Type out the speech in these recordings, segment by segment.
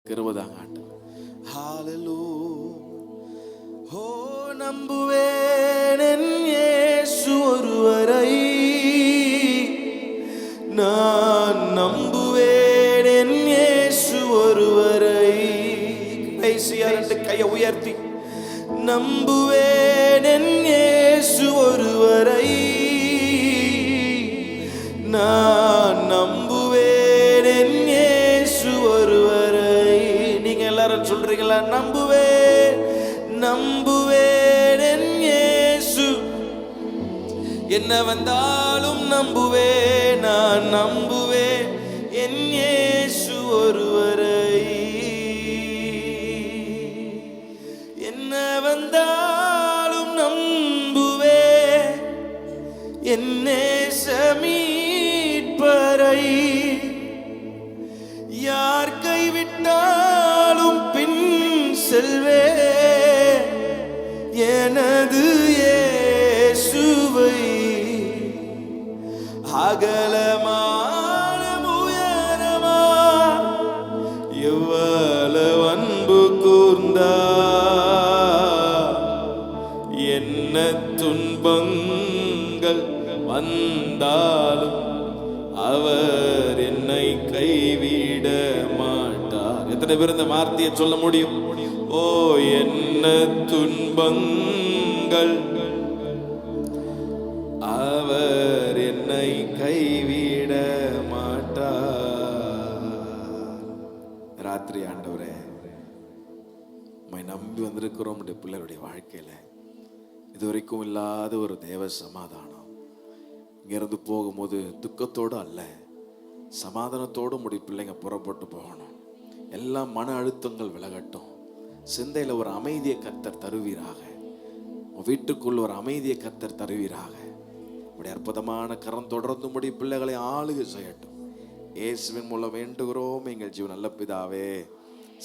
கிருபைதாங்க ஆண்டவர். ஹalleluya. ஓ நம்புவேன் என் இயேசு ஒருவரை, நான் நம்புவேன் என் இயேசு ஒருவரை. கடைசியா ரெண்டு கையை உயர்த்தி நம்புவேன் என் இயேசு ஒருவரை, நான் நம்புவேன் என் இயேசு ஒருவரை. நீங்க எல்லாரும் சொல்றீங்களா? நம்புவேன் நம்புவேன் என் இயேசு, என்ன வந்தாலும் நம்புவேன், நான் நம்புவேன் என் இயேசு ஒருவரை. என்ன வந்தாலும் நம்புவேன் என் நேச மீட்பரை. யார் கைவிட்டாலும் பின் செல்வே எனது இயேசுவை. அகலமான உயரமா எவ்வளவு அன்பு கூர்ந்தா, என்ன துன்பங்கள் வந்தாலும் அவர் என்னை கைவிட மாட்டார். எத்தனை பேர் இந்த வார்த்தையை சொல்ல முடியும்? ஓ என்ன துன்பங்கள் அவர் என்னை கைவிட மாட்டார். ராத்திரி ஆண்டவரே, உம்மை நம்பி வந்திருக்கிறோம். பிள்ளைகளுடைய வாழ்க்கையில இதுவரைக்கும் இல்லாத ஒரு தேவ சமாதானம். இங்கிருந்து போகும்போது துக்கத்தோடு அல்ல, சமாதானத்தோடு பிள்ளைங்க புறப்பட்டு போகணும். எல்லா மன அழுத்தங்கள் விலகட்டும். சிந்தையில் ஒரு அமைதியை கர்த்தர் தருவீராக. வீட்டுக்குள் ஒரு அமைதியை கர்த்தர் தருவீராக. இப்படி அற்புதமான கரம் தொடர்ந்து பிள்ளைகளை ஆளுகை செய்யட்டும். இயேசுவின் மூலம் வேண்டுகிறோம் எங்கள் ஜீவன் நல்ல பிதாவே.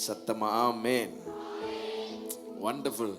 சத்தமா ஆமென். வண்டர்ஃபுல்.